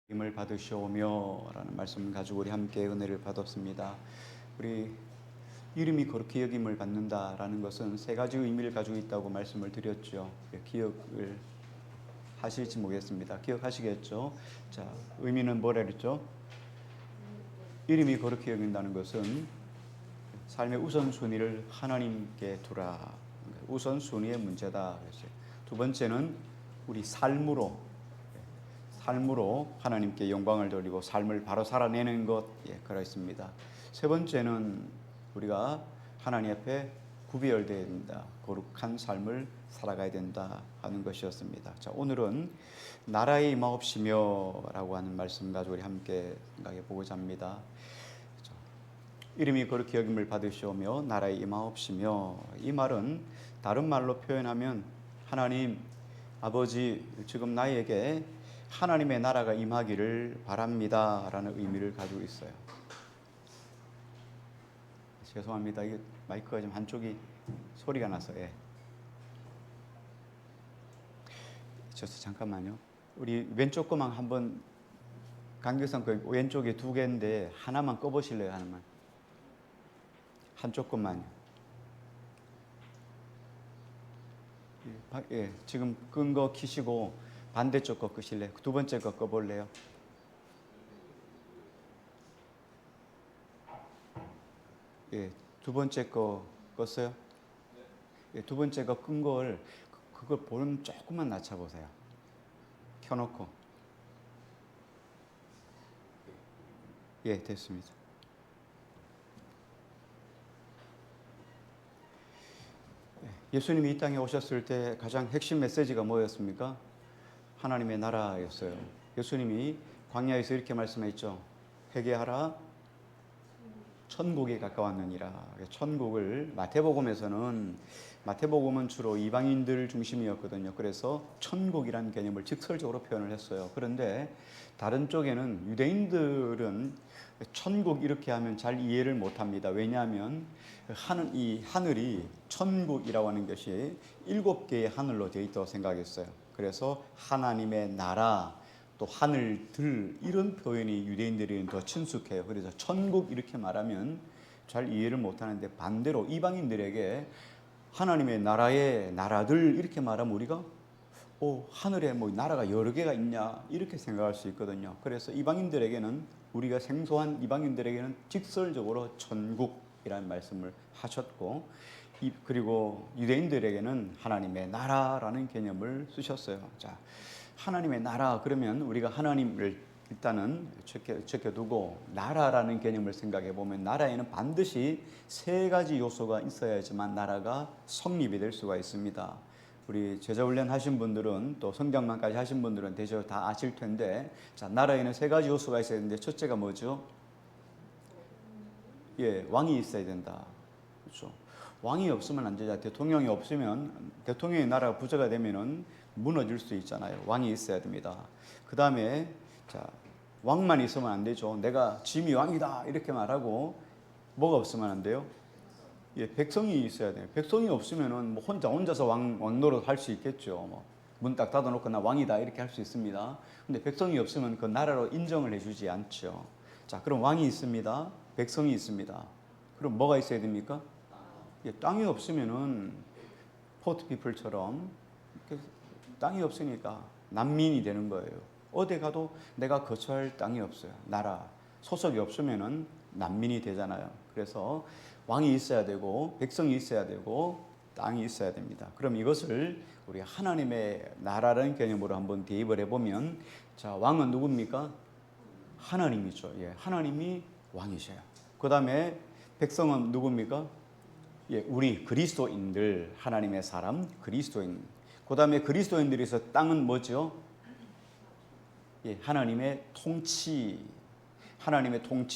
힘을 받으시오며 라는 말씀을 가지고 우리 함께 은혜를 받았습니다. 우리 이름이 거룩히 여김을 받는다라는 것은 세 가지 의미를 가지고 있다고 말씀을 드렸죠. 기억을 하실지 모르겠습니다. 기억하시겠죠? 자, 의미는 뭐라 그랬죠? 이름이 거룩히 여긴다는 것은 삶의 우선순위를 하나님께 두라. 우선순위의 문제다. 두 번째는 우리 삶으로 하나님께 영광을 돌리고 삶을 바로 살아내는 것, 그렇습니다. 세 번째는 우리가 하나님 앞에 구별되어야 된다. 거룩한 삶을 살아가야 된다 하는 것이었습니다. 자, 오늘은 나라의 임하옵시며 라고 하는 말씀 가지고 우리 함께 생각해 보고자 합니다. 이름이 거룩히 여김을 받으시오며 나라의 임하옵시며, 이 말은 다른 말로 표현하면 하나님 아버지, 지금 나에게 하나님의 나라가 임하기를 바랍니다 라는 의미를 가지고 있어요. 죄송합니다. 이게 마이크가 좀 한쪽이 소리가 나서. 잠깐만요. 우리 왼쪽 거만 한번, 강규성 그 왼쪽에 두 개인데 하나만 꺼보실래요? 하나만. 한쪽 것만요. 지금 끈 거 키시고 반대쪽 거 끄실래요? 두 번째 거 꺼볼래요? 두 번째 거 껐어요? 두 번째 거 끈 걸, 그걸 볼륨 조금만 낮춰보세요. 켜놓고. 됐습니다. 예수님이 이 땅에 오셨을 때 가장 핵심 메시지가 뭐였습니까? 하나님의 나라였어요. 예수님이 광야에서 이렇게 말씀했죠. 회개하라, 천국에 가까웠느니라. 천국을 마태복음은 주로 이방인들 중심이었거든요. 그래서 천국이라는 개념을 직설적으로 표현을 했어요. 그런데 다른 쪽에는 유대인들은 천국 이렇게 하면 잘 이해를 못합니다. 왜냐하면 이 하늘이 천국이라고 하는 것이 7개의 하늘로 되어 있다고 생각했어요. 그래서 하나님의 나라, 또 하늘들, 이런 표현이 유대인들에게는 더 친숙해요. 그래서 천국 이렇게 말하면 잘 이해를 못하는데, 반대로 이방인들에게 하나님의 나라의 나라들 이렇게 말하면 우리가 하늘에 뭐 나라가 여러 개가 있냐 이렇게 생각할 수 있거든요. 그래서 우리가 생소한 이방인들에게는 직설적으로 천국이라는 말씀을 하셨고, 그리고 유대인들에게는 하나님의 나라라는 개념을 쓰셨어요. 자, 하나님의 나라 그러면 우리가 하나님을 일단은 적혀두고 나라라는 개념을 생각해 보면, 나라에는 반드시 세 가지 요소가 있어야지만 나라가 성립이 될 수가 있습니다. 우리 제자훈련 하신 분들은, 또 성경만까지 하신 분들은 대체로 다 아실 텐데, 자, 나라에는 세 가지 요소가 있어야 되는데, 첫째가 뭐죠? 왕이 있어야 된다. 그렇죠? 왕이 없으면 안 되죠. 대통령이 없으면, 대통령의 나라가 부재가 되면은 무너질 수 있잖아요. 왕이 있어야 됩니다. 그 다음에, 자, 왕만 있으면 안 되죠. 내가 짐이 왕이다 이렇게 말하고, 뭐가 없으면 안 돼요? 백성이 있어야 돼요. 백성이 없으면은 뭐 혼자서 왕 노릇 할 수 있겠죠. 문 딱 닫아놓고 나 왕이다 이렇게 할 수 있습니다. 근데 백성이 없으면 그 나라로 인정을 해주지 않죠. 자, 그럼 왕이 있습니다. 백성이 있습니다. 그럼 뭐가 있어야 됩니까? 땅이 없으면은 포트피플처럼 땅이 없으니까 난민이 되는 거예요. 어디 가도 내가 거처할 땅이 없어요. 나라 소속이 없으면은 난민이 되잖아요. 그래서 왕이 있어야 되고 백성이 있어야 되고 땅이 있어야 됩니다. 그럼 이것을 우리 하나님의 나라라는 개념으로 한번 대입을 해보면, 자, 왕은 누굽니까? 하나님이죠. 하나님이 왕이셔요. 그 다음에 백성은 누굽니까? 우리 그리스도인들, 하나님의 사람, 그리스도인. 그 다음에 그리스도인들에서 땅은 뭐죠? 하나님의 통치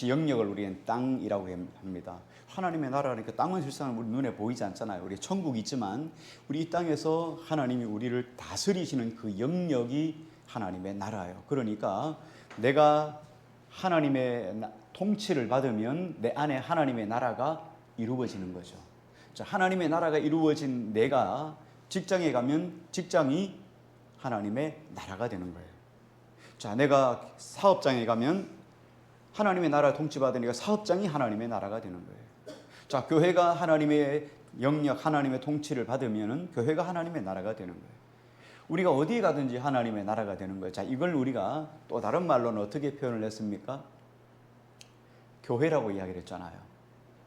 영역을 우리는 땅이라고 합니다. 하나님의 나라니까 땅은 실상 우리 눈에 보이지 않잖아요. 우리 천국이 있지만 우리 이 땅에서 하나님이 우리를 다스리시는 그 영역이 하나님의 나라예요. 그러니까 내가 하나님의 통치를 받으면 내 안에 하나님의 나라가 이루어지는 거죠. 자, 하나님의 나라가 이루어진 내가 직장에 가면 직장이 하나님의 나라가 되는 거예요. 자, 내가 사업장에 가면 하나님의 나라 통치받으니까 사업장이 하나님의 나라가 되는 거예요. 자, 교회가 하나님의 영역, 하나님의 통치를 받으면 교회가 하나님의 나라가 되는 거예요. 우리가 어디 가든지 하나님의 나라가 되는 거예요. 자, 이걸 우리가 또 다른 말로는 어떻게 표현을 했습니까? 교회라고 이야기를 했잖아요.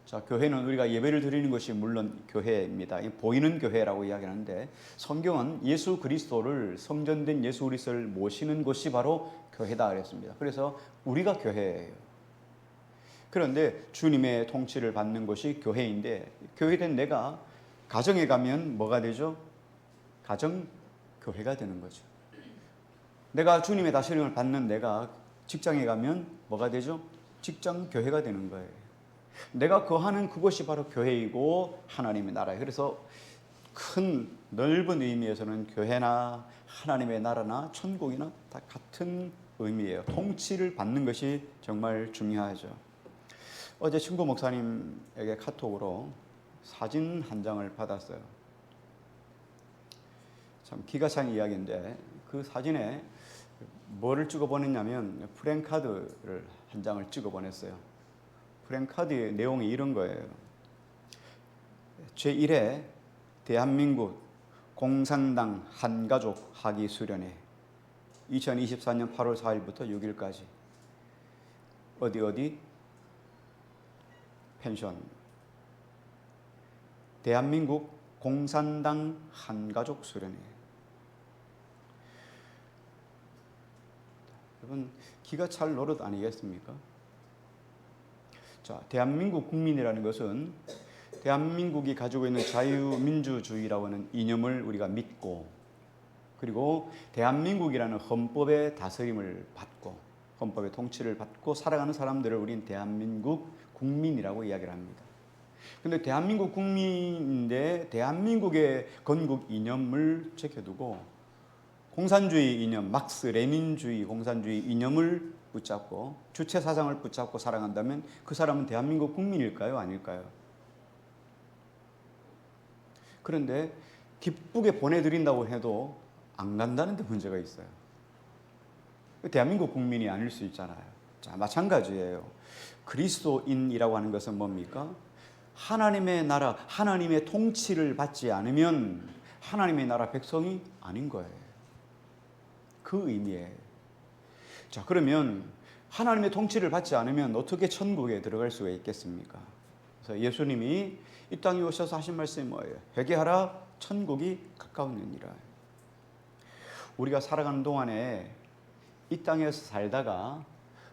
자, 교회는 우리가 예배를 드리는 것이 물론 교회입니다. 보이는 교회라고 이야기하는데 성경은 예수 그리스도를 성전된 예수 그리스도를 모시는 곳이 바로 교회다 그랬습니다. 그래서 우리가 교회예요. 그런데 주님의 통치를 받는 것이 교회인데 교회된 내가 가정에 가면 뭐가 되죠? 가정 교회가 되는 거죠. 내가 주님의 다스림을 받는 내가 직장에 가면 뭐가 되죠? 직장 교회가 되는 거예요. 내가 거하는 그곳이 바로 교회이고 하나님의 나라예요. 그래서 큰 넓은 의미에서는 교회나 하나님의 나라나 천국이나 다 같은 의미예요. 통치를 받는 것이 정말 중요하죠. 어제 친구 목사님에게 카톡으로 사진 한 장을 받았어요. 참 기가 찬 이야기인데 그 사진에 뭐를 찍어 보냈냐면 프랭카드를 한 장을 찍어 보냈어요. 프랭카드의 내용이 이런 거예요. 제1회 대한민국 공산당 한가족 학위 수련회 2024년 8월 4일부터 6일까지 어디 펜션 대한민국 공산당 한가족 수련회. 여러분 기가 찰 노릇 아니겠습니까? 자, 대한민국 국민이라는 것은 대한민국이 가지고 있는 자유민주주의라고 하는 이념을 우리가 믿고 그리고 대한민국이라는 헌법의 다스림을 받고 헌법의 통치를 받고 살아가는 사람들을 우리는 대한민국 국민이라고 이야기를 합니다. 그런데 대한민국 국민인데 대한민국의 건국 이념을 지켜두고 공산주의 이념, 막스 레닌주의 공산주의 이념을 붙잡고 주체 사상을 붙잡고 살아간다면 그 사람은 대한민국 국민일까요? 아닐까요? 그런데 기쁘게 보내드린다고 해도 안 간다는 데 문제가 있어요. 대한민국 국민이 아닐 수 있잖아요. 자, 마찬가지예요. 그리스도인이라고 하는 것은 뭡니까? 하나님의 나라, 하나님의 통치를 받지 않으면 하나님의 나라 백성이 아닌 거예요. 그 의미예요. 자, 그러면 하나님의 통치를 받지 않으면 어떻게 천국에 들어갈 수가 있겠습니까? 그래서 예수님이 이 땅에 오셔서 하신 말씀이 뭐예요? 회개하라, 천국이 가까웠느니라. 우리가 살아가는 동안에 이 땅에서 살다가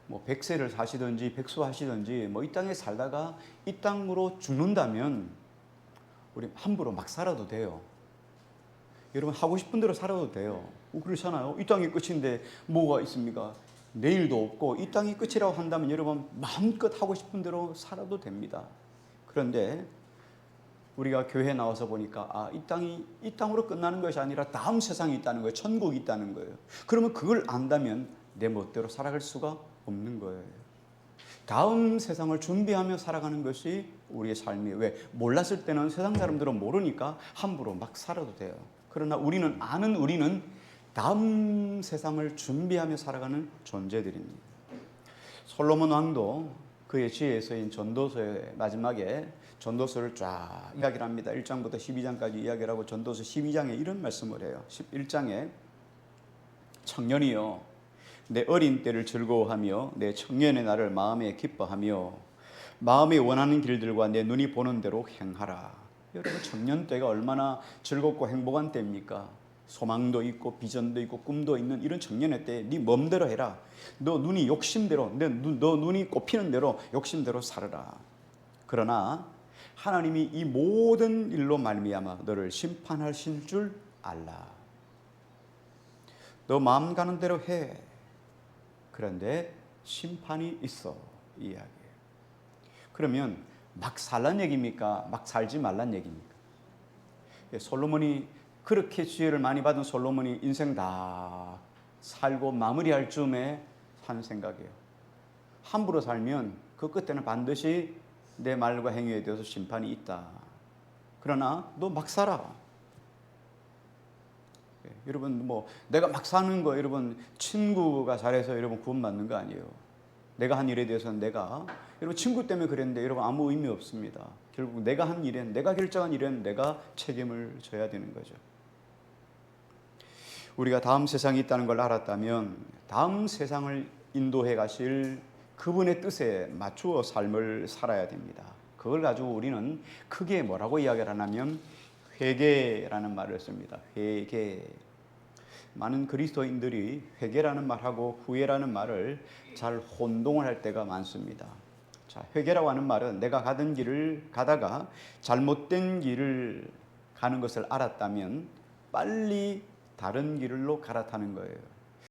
뭐 100세를 사시든지 백수하시든지 뭐 이 땅에 살다가 이 땅으로 죽는다면 우리 함부로 막 살아도 돼요. 여러분 하고 싶은 대로 살아도 돼요. 그렇잖아요. 이 땅이 끝인데 뭐가 있습니까? 내일도 없고 이 땅이 끝이라고 한다면 여러분 마음껏 하고 싶은 대로 살아도 됩니다. 그런데 우리가 교회에 나와서 보니까 이 땅으로 끝나는 것이 아니라 다음 세상이 있다는 거예요. 천국이 있다는 거예요. 그러면 그걸 안다면 내 멋대로 살아갈 수가 없는 거예요. 다음 세상을 준비하며 살아가는 것이 우리의 삶이에요. 왜? 몰랐을 때는 세상 사람들은 모르니까 함부로 막 살아도 돼요. 그러나 우리는 다음 세상을 준비하며 살아가는 존재들입니다. 솔로몬 왕도 그의 지혜에 서인 전도서의 마지막에 전도서를 쫙 이야기를 합니다. 1장부터 12장까지 이야기를 하고 전도서 12장에 이런 말씀을 해요. 11장에 청년이여 내 어린 때를 즐거워하며 내 청년의 날을 마음에 기뻐하며 마음에 원하는 길들과 내 눈이 보는 대로 행하라. 여러분 청년 때가 얼마나 즐겁고 행복한 때입니까? 소망도 있고 비전도 있고 꿈도 있는 이런 청년의 때 네 맘대로 해라. 너 눈이 욕심대로 너 눈이 꼽히는 대로 욕심대로 살아라. 그러나 하나님이 이 모든 일로 말미암아 너를 심판하실 줄 알라. 너 마음 가는 대로 해. 그런데 심판이 있어. 이 이야기예요. 그러면 막 살란 얘기입니까? 막 살지 말란 얘기입니까? 솔로몬이 그렇게 지혜를 많이 받은 솔로몬이 인생 다 살고 마무리할 즈음에 하는 생각이에요. 함부로 살면 그 끝에는 반드시 내 말과 행위에 대해서 심판이 있다. 그러나 너 막 살아. 여러분 뭐 내가 막 사는 거 여러분 친구가 잘해서 여러분 구원받는 거 아니에요. 내가 한 일에 대해서는 여러분 친구 때문에 그랬는데 여러분 아무 의미 없습니다. 결국 내가 한 일엔 내가 결정한 일엔 내가 책임을 져야 되는 거죠. 우리가 다음 세상이 있다는 걸 알았다면 다음 세상을 인도해 가실 그분의 뜻에 맞추어 삶을 살아야 됩니다. 그걸 가지고 우리는 크게 뭐라고 이야기를 하냐면 회개라는 말을 씁니다. 회개. 많은 그리스도인들이 회개라는 말하고 후회라는 말을 잘 혼동을 할 때가 많습니다. 자, 회개라고 하는 말은 내가 가던 길을 가다가 잘못된 길을 가는 것을 알았다면 빨리 다른 길로 갈아타는 거예요.